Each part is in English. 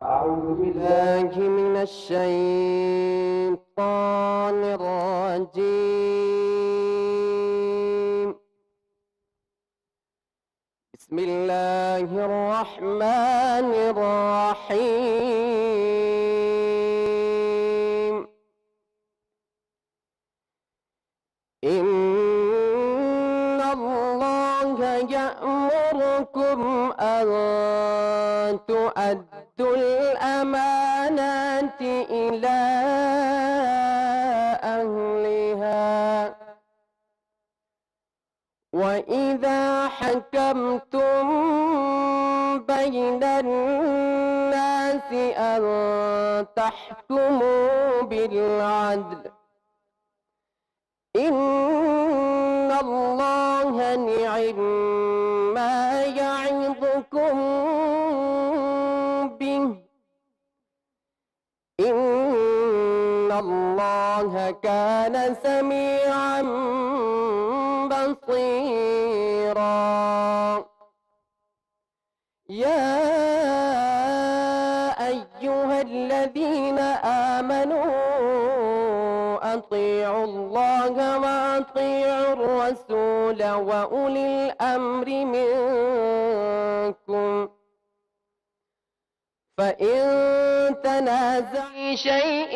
أعوذ بالله من الشيطان الرجيم. بسم الله الرحمن الرحيم. إن الله يأمركم أن تؤدوا الأمانات إلى أهلها وإذا حكمتم بين الناس أن تحكموا بالعدل إن الله نعم ما يعظكم به إن الله كان سميعا بصيرا. يا أيها الذين آمنوا أطيعوا الله وأطيعوا الرسول وأولي الأمر منكم فإن تنازعوا شيء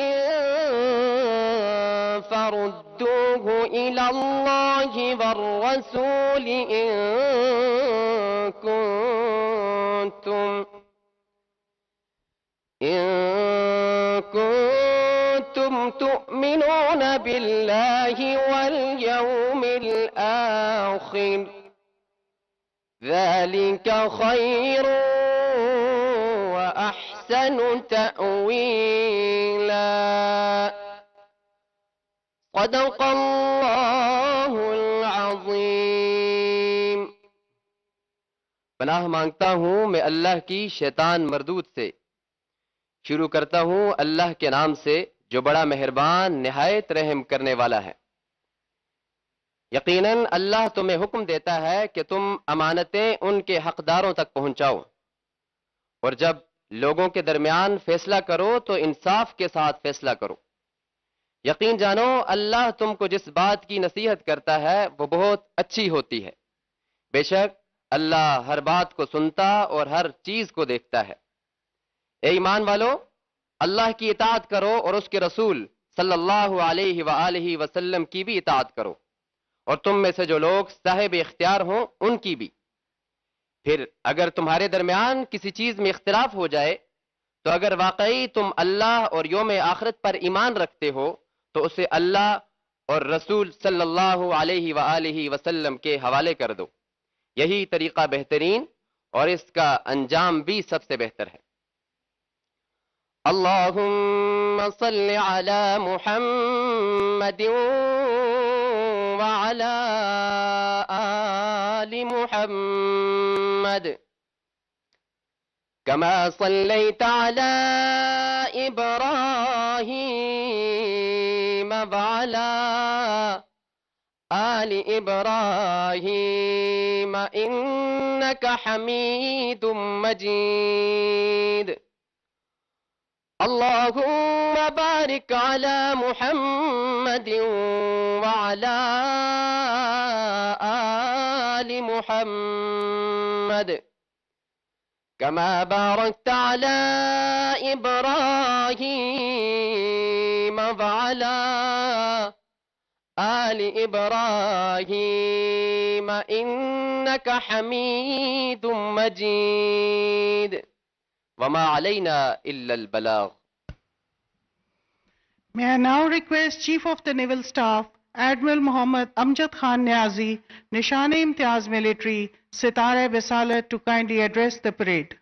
فردوه إلى الله والرسول إن كنتم تؤمنون بالله واليوم الآخر ذلك خير وأحسن تأويلا. صدق اللہ العظیم. پناہ مانگتا ہوں میں اللہ کی شیطان مردود سے. شروع کرتا ہوں اللہ کے نام سے جو بڑا مہربان نہایت رحم کرنے والا ہے. یقیناً اللہ تمہیں حکم دیتا ہے کہ تم امانتیں ان کے حقداروں تک پہنچاؤ اور جب لوگوں کے درمیان فیصلہ کرو تو انصاف کے ساتھ فیصلہ کرو. یقین جانو اللہ تم کو جس بات کی نصیحت کرتا ہے وہ بہت اچھی ہوتی ہے. بے شک اللہ ہر بات کو سنتا اور ہر چیز کو دیکھتا ہے. اے ایمان والو، اللہ کی اطاعت کرو اور اس کے رسول صلی اللہ علیہ وآلہ وسلم کی بھی اطاعت کرو اور تم میں سے جو لوگ صاحب اختیار ہوں ان کی بھی. پھر اگر تمہارے درمیان کسی چیز میں اختلاف ہو جائے تو اگر واقعی تم اللہ اور یوم آخرت پر ایمان رکھتے ہو تو اسے اللہ اور رسول صلی اللہ علیہ وآلہ وسلم کے حوالے کر دو. یہی طریقہ بہترین اور اس کا انجام بھی سب سے بہتر ہے. اللہم صل علی محمد وعلی آل محمد كما صليت على إبراهيم وعلى آل إبراهيم إنك حميد مجيد. اللهم بارك على محمد وعلى آل محمد كما باركت على إبراهيم وعلى آل إبراهيم إنك حميد مجيد. وما علينا إلا البلاغ. May I now request Chief of the Naval Staff, Admiral Mohammad Amjad Khan Niazi, Nishan-e-Imtiaz Military, Sitara-e-Bisalat, to kindly address the parade.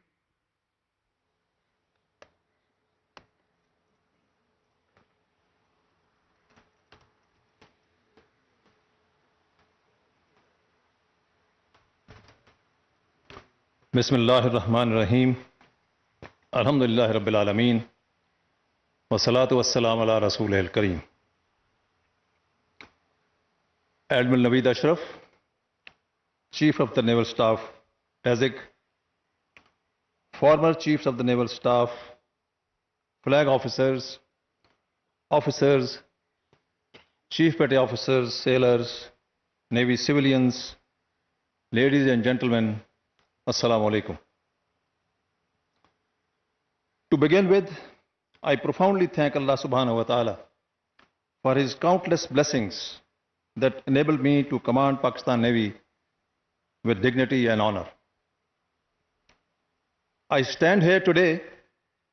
بسم اللہ الرحمن الرحیم. الحمدللہ رب العالمین والصلاة والسلام علی رسول الکریم. Admiral Naveed Ashraf, chief of the naval staff, ٹیزک, former chiefs of the naval staff, flag officers, officers, chief petty officers, sailors, Navy civilians, ladies and gentlemen, Assalamu alaikum. To begin with, I profoundly thank Allah subhanahu wa ta'ala for His countless blessings that enabled me to command Pakistan Navy with dignity and honor. I stand here today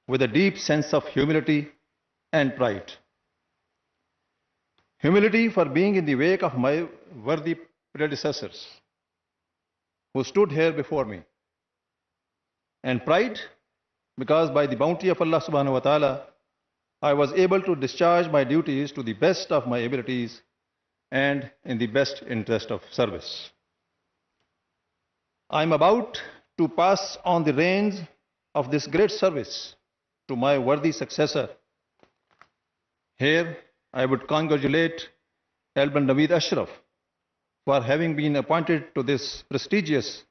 with a deep sense of humility and pride. Humility for being in the wake of my worthy predecessors who stood here before me. And pride because by the bounty of Allah subhanahu wa ta'ala, I was able to discharge my duties to the best of my abilities and in the best interest of service. I am about to pass on the reins of this great service to my worthy successor. Here, I would congratulate Elban Naveed Ashraf for having been appointed to this prestigious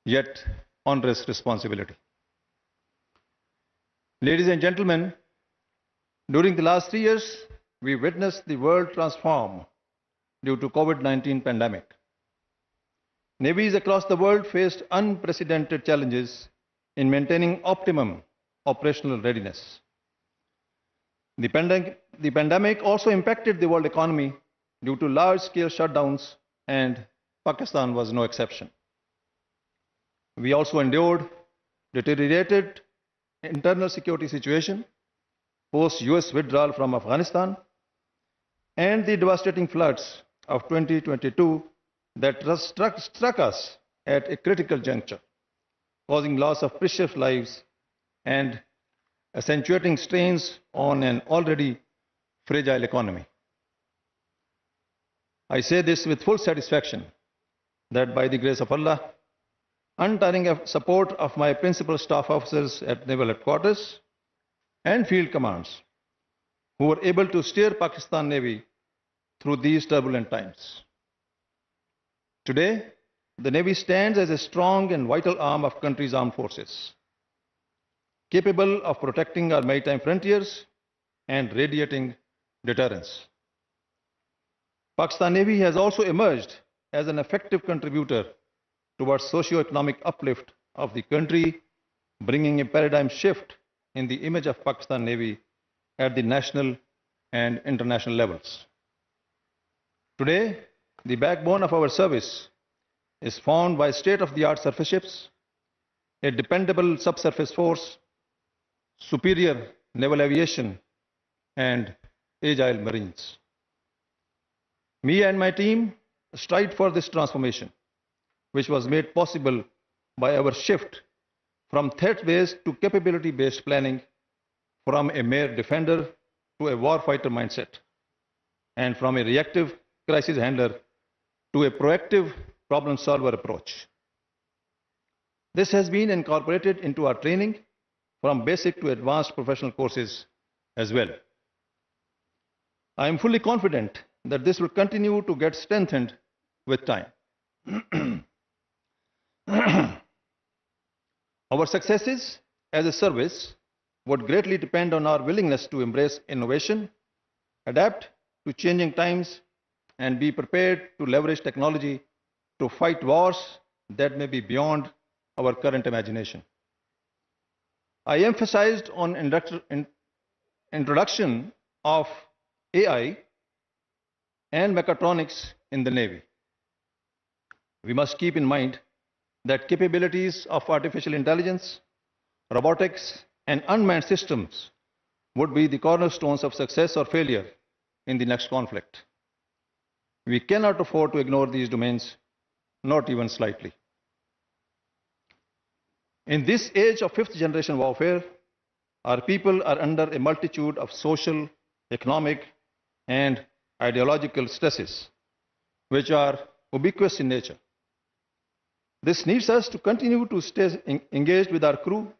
yet onerous responsibility. Ladies and gentlemen, during the last 3 years, we witnessed the world transform due to COVID-19 pandemic. Navies across the world faced unprecedented challenges in maintaining optimum operational readiness. The pandemic also impacted the world economy due to large-scale shutdowns, and Pakistan was no exception. We also endured deteriorated internal security situation, post-US withdrawal from Afghanistan, and the devastating floods of 2022 that struck us at a critical juncture, causing loss of precious lives and accentuating strains on an already fragile economy. I say this with full satisfaction that by the grace of Allah, untiring support of my principal staff officers at Naval Headquarters and field commands, who were able to steer Pakistan Navy through these turbulent times. Today, the Navy stands as a strong and vital arm of country's armed forces, capable of protecting our maritime frontiers and radiating deterrence. Pakistan Navy has also emerged as an effective contributor towards socio-economic uplift of the country, bringing a paradigm shift in the image of Pakistan Navy at the national and international levels. Today, the backbone of our service is formed by state-of-the-art surface ships, a dependable subsurface force, superior naval aviation, and agile marines. Me and my team strive for this transformation, which was made possible by our shift from threat-based to capability-based planning, from a mere defender to a warfighter mindset, and from a reactive crisis handler to a proactive problem-solver approach. This has been incorporated into our training from basic to advanced professional courses as well. I am fully confident that this will continue to get strengthened with time. Our successes as a service would greatly depend on our willingness to embrace innovation, adapt to changing times, and be prepared to leverage technology to fight wars that may be beyond our current imagination. I emphasized on introduction of AI and mechatronics in the Navy. We must keep in mind that capabilities of artificial intelligence, robotics, and unmanned systems would be the cornerstones of success or failure in the next conflict. We cannot afford to ignore these domains, not even slightly. In this age of fifth-generation warfare, our people are under a multitude of social, economic, and ideological stresses, which are ubiquitous in nature. This needs us to continue to stay engaged with our crew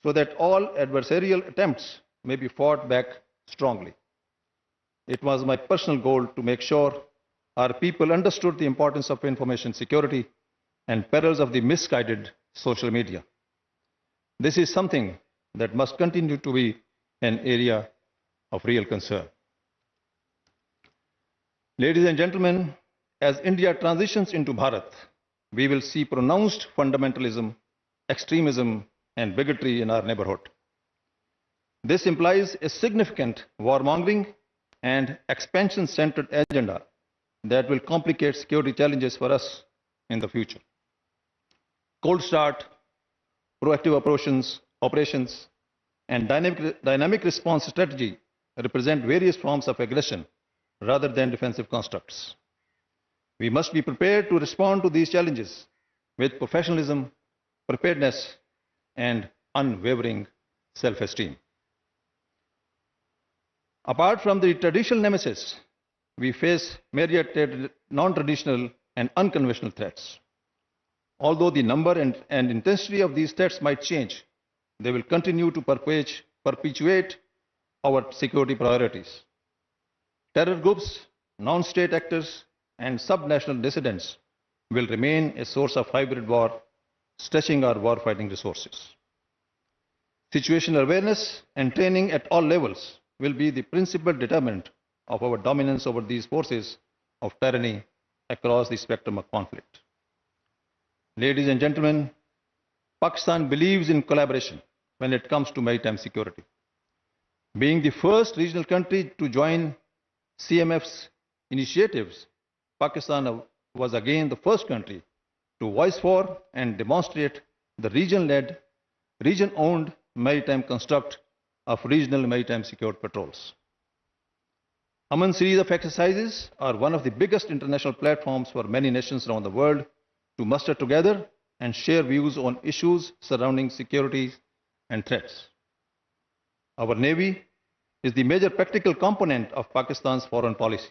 so that all adversarial attempts may be fought back strongly. It was my personal goal to make sure our people understood the importance of information security and perils of the misguided social media. This is something that must continue to be an area of real concern. Ladies and gentlemen, as India transitions into Bharat, we will see pronounced fundamentalism, extremism, and bigotry in our neighborhood. This implies a significant warmongering and expansion-centered agenda that will complicate security challenges for us in the future. Cold start, proactive operations, and dynamic response strategy represent various forms of aggression rather than defensive constructs. We must be prepared to respond to these challenges with professionalism, preparedness, and unwavering self-esteem. Apart from the traditional nemesis, we face myriad non-traditional and unconventional threats. Although the number and intensity of these threats might change, they will continue to perpetuate our security priorities. Terror groups, non-state actors, and subnational dissidents will remain a source of hybrid war, stretching our warfighting resources. Situational awareness and training at all levels will be the principal determinant of our dominance over these forces of tyranny across the spectrum of conflict. Ladies and gentlemen, Pakistan believes in collaboration when it comes to maritime security. Being the first regional country to join CMF's initiatives, Pakistan was again the first country to voice for and demonstrate the region-led, region-owned maritime construct of regional maritime security patrols. Aman series of exercises are one of the biggest international platforms for many nations around the world to muster together and share views on issues surrounding security and threats. Our Navy is the major practical component of Pakistan's foreign policy.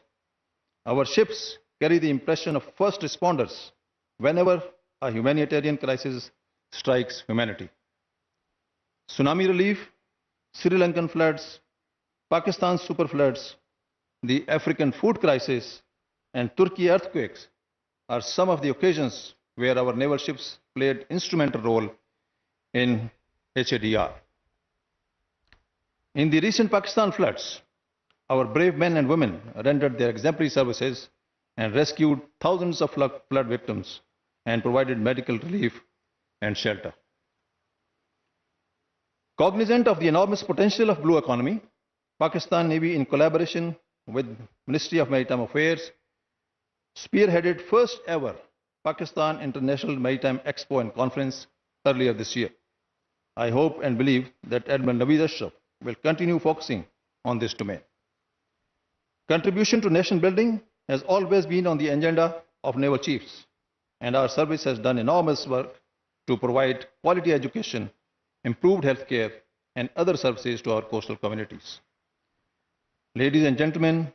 Our ships carry the impression of first responders whenever a humanitarian crisis strikes humanity. Tsunami relief, Sri Lankan floods, Pakistan's super floods, the African food crisis, and Turkey earthquakes are some of the occasions where our naval ships played instrumental role in HADR. In the recent Pakistan floods, our brave men and women rendered their exemplary services and rescued thousands of flood victims and provided medical relief and shelter. Cognizant of the enormous potential of blue economy, Pakistan Navy, in collaboration with Ministry of Maritime Affairs, spearheaded first ever Pakistan International Maritime Expo and Conference earlier this year. I hope and believe that Admiral Naveed Ashraf will continue focusing on this domain. Contribution to nation building has always been on the agenda of naval chiefs, and our service has done enormous work to provide quality education, improved healthcare, and other services to our coastal communities. Ladies and gentlemen,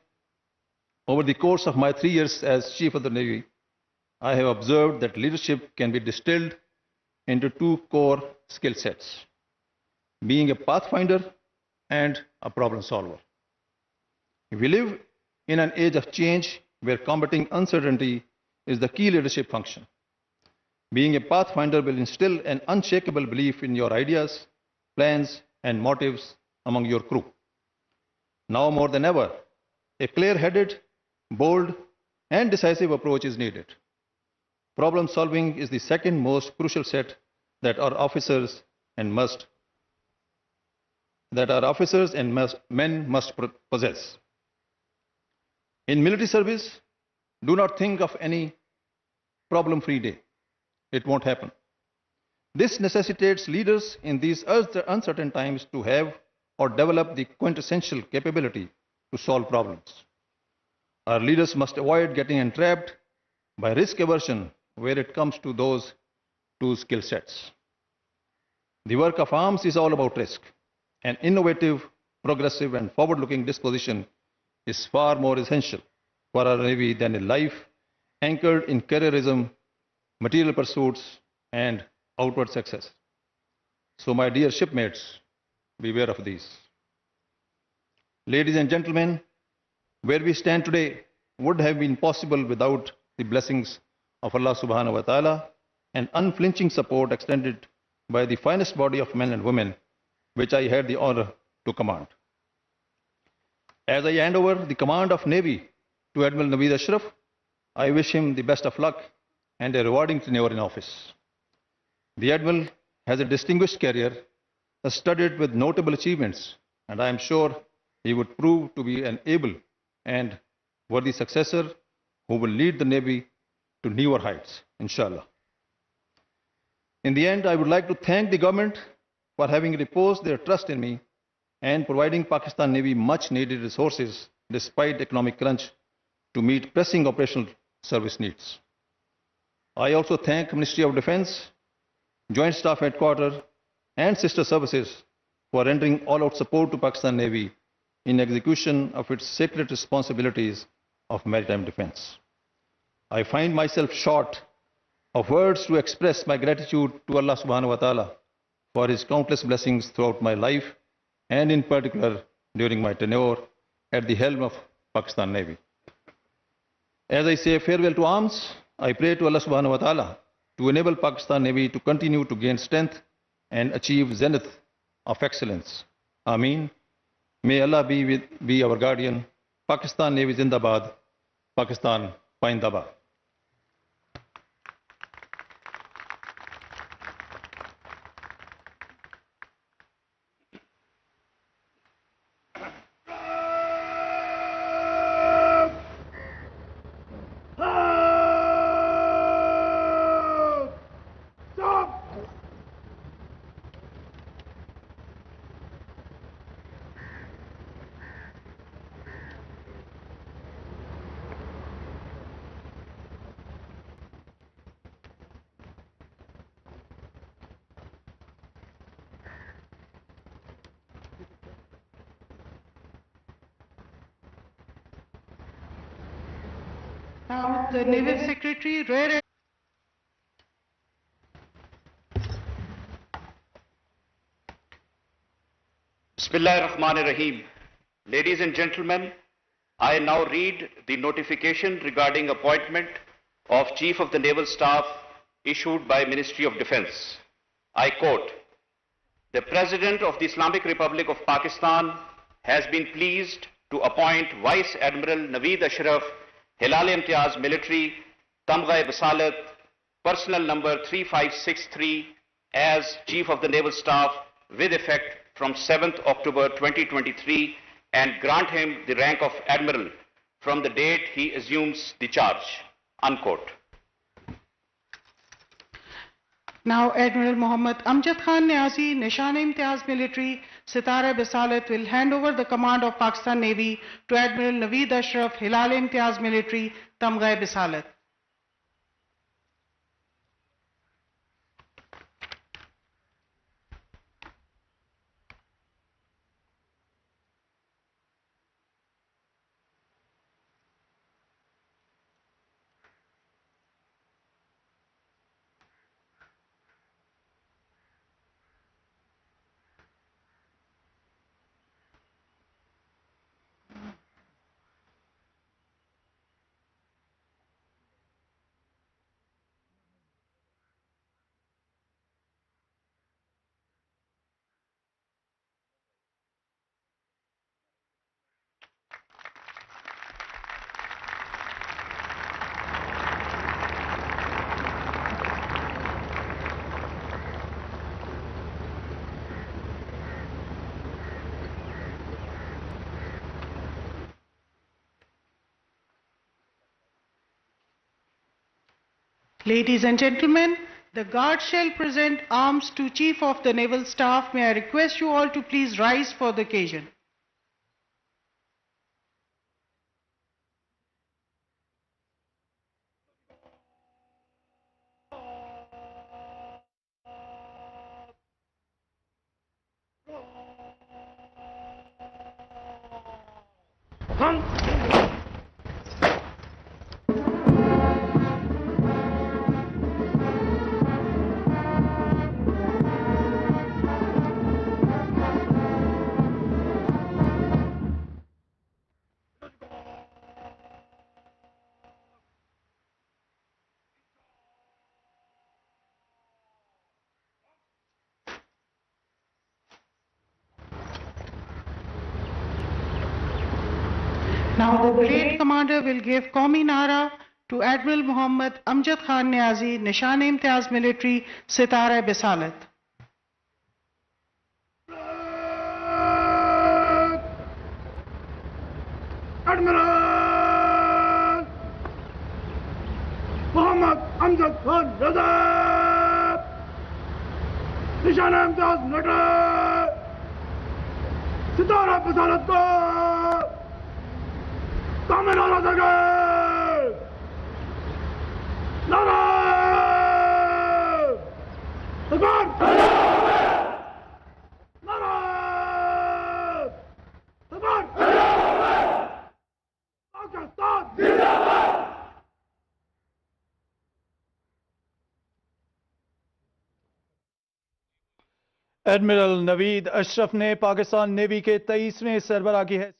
over the course of my 3 years as Chief of the Navy, I have observed that leadership can be distilled into 2 core skill sets: being a pathfinder and a problem solver. We live in an age of change where combating uncertainty is the key leadership function. Being a pathfinder will instill an unshakable belief in your ideas, plans, and motives among your crew. Now more than ever, a clear-headed, bold, and decisive approach is needed. Problem solving is the second most crucial set that our officers and men must possess. In military service, do not think of any problem-free day. It won't happen. This necessitates leaders in these uncertain times to have or develop the quintessential capability to solve problems. Our leaders must avoid getting entrapped by risk aversion where it comes to those 2 skill sets. The work of arms is all about risk. An innovative, progressive, and forward-looking disposition is far more essential for our Navy than a life anchored in careerism, material pursuits, and outward success. So, my dear shipmates, beware of these. Ladies and gentlemen, where we stand today would have been possible without the blessings of Allah subhanahu wa ta'ala and unflinching support extended by the finest body of men and women, which I had the honor to command. As I hand over the command of Navy to Admiral Naveed Ashraf, I wish him the best of luck and a rewarding tenure in office. The Admiral has a distinguished career, studded with notable achievements, and I am sure he would prove to be an able and worthy successor who will lead the Navy to newer heights, inshallah. In the end, I would like to thank the government for having reposed their trust in me and providing Pakistan Navy much needed resources despite economic crunch to meet pressing operational service needs. I also thank Ministry of Defense, Joint Staff Headquarters and sister services for rendering all-out support to Pakistan Navy in execution of its sacred responsibilities of maritime defense. I find myself short of words to express my gratitude to Allah subhanahu wa ta'ala for his countless blessings throughout my life and in particular during my tenure at the helm of Pakistan Navy. As I say farewell to arms, I pray to Allah subhanahu wa ta'ala to enable Pakistan Navy to continue to gain strength and achieve zenith of excellence. Ameen. May Allah be our guardian. Pakistan Navy Zindabad. Pakistan Paindabad. Now, the Naval Secretary, Rear Bismillahirrahmanirrahim. Ladies and gentlemen, I now read the notification regarding appointment of Chief of the Naval Staff issued by Ministry of Defense. I quote, "The President of the Islamic Republic of Pakistan has been pleased to appoint Vice Admiral Naveed Ashraf, Hilal-e-Imtiaz Military, Tamgha Basalat, Personnel number 3563 as Chief of the Naval Staff with effect from 7th October 2023 and grant him the rank of Admiral from the date he assumes the charge." Unquote. Now, Admiral Muhammad Amjad Khan Niazi, Nishan-e-Imtiaz Military, Sitara Basalat will hand over the command of Pakistan Navy to Admiral Naveed Ashraf, Hilal-e-Imtiaz Military, Tamgha Basalat. Ladies and gentlemen, the guard shall present arms to Chief of the Naval Staff. May I request you all to please rise for the occasion. Now the parade commander will give Qawmi Nara to Admiral Muhammad Amjad Khan Niazi, Nishan-e-Imtiaz Military, Sitara-e-Bisalat. Admiral Muhammad Amjad Khan Niazi, Nishan-e-Imtiaz Military, Sitara-e-Bisalat ko Qawmi Nara dege. Nara! Akram! Nara! Akram! Pakistan! Admiral Naveed Ashraf ने Pakistan navy के 23वें सरबराह की हैसियत।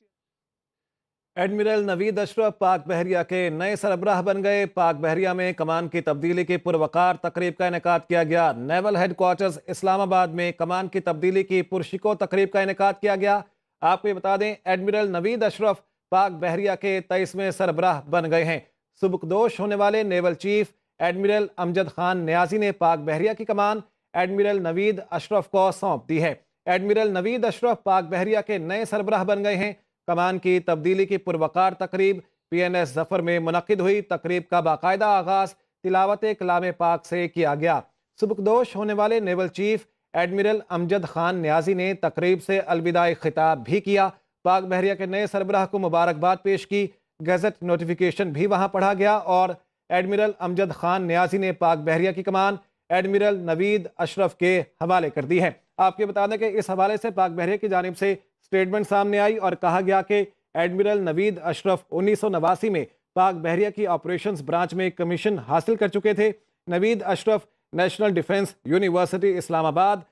Admiral Naveed Ashraf पाक बहरिया के नए सरबराह बन गए। पाक बहरिया में कमान की तब्दीली की पुरवकार तकरीब का इनेकाद किया गया। नेवल हेडक्वार्टर्स इस्लामाबाद में कमान की तब्दीली की पुरशिको तकरीब का इनेकाद किया गया। आपको ये बता दें, एडमिरल नवीद अशरफ पाक बहरिया के 23वें सरबराह बन गए हैं। सुबकदोश होने वाले naval chief admiral Amjad Khan Niazi ने पाक बहरिया की कमान एडमिरल नवीद अशरफ को सौंप दी है। एडमिरल नवीद अशरफ पाक बहरिया के नए सरबराह बन गए हैं। कमान की तब्दीली की पुरवकार तकरीब PNS जफर में मुनक्किद हुई। तकरीब का बाकायदा आगाज तिलावत कलाम पाक से किया गया। सुबकदोश होने वाले naval chief admiral Amjad Khan Niazi ने तकरीब से अलविदाई खिताब भी किया। पाक बहरिया के नए सरबराह को मुबारकबाद पेश की। गजट नोटिफिकेशन भी वहां पढ़ा गया और एडमिरल अमजद खान नियाजी ने पाक बहरिया की कमान एडमिरल नवीद अशरफ के हवाले कर दी है। आपके बता दें कि इस हवाले से पाक बहरिया की जानिब से स्टेटमेंट सामने आई और कहा गया कि एडमिरल नवीद अशरफ 1989 में पाक बहरिया की ऑपरेशंस ब्रांच में कमीशन हासिल कर चुके थे। Naveed Ashraf national defence university Islamabad,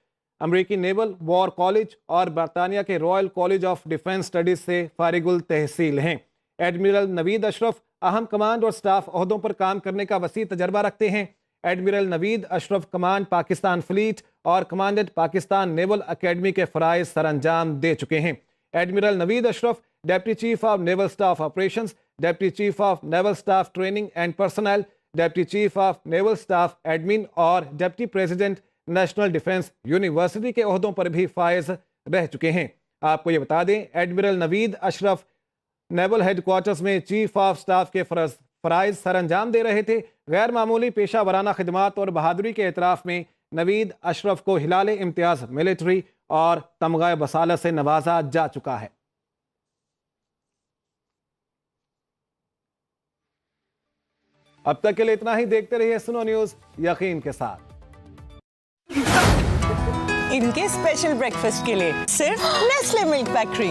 अमरीकी नेवल वॉर कॉलेज और बरतानिया के royal college of defence studies से फारिगुल तहसील हैं। एडमिरल नवीद अशरफ अहम कमांड और स्टाफ ओहदों पर काम करने का वसी तजर्बा रखते हैं। Admiral Naveed Ashraf command Pakistan fleet और कमांडेंट पाकिस्तान नेवल अकेडमी के फ़राइज़ सरअंजाम दे चुके हैं। Admiral Naveed Ashraf deputy chief of naval staff operations, deputy chief of naval staff training and personnel, deputy chief of naval staff admin और deputy president national defence university के ओहदों पर भी फायज रह चुके हैं। आपको ये बता दें, admiral Naveed Ashraf naval headquarters में चीफ ऑफ स्टाफ के फ़राइज़ सरअंजाम दे रहे थे। गैर मामूली पेशा वराना खिदमात और बहादुरी के एतराफ़ में नवीद अशरफ को हिलाल इम्तियाज़ मिलिट्री और तमगा बसालत से नवाजा जा चुका है। अब तक के लिए इतना ही। देखते रहिए सुनो न्यूज़ यकीन के साथ। इनके स्पेशल ब्रेकफास्ट के लिए सिर्फ नेस्ले मिल्क बेकरी।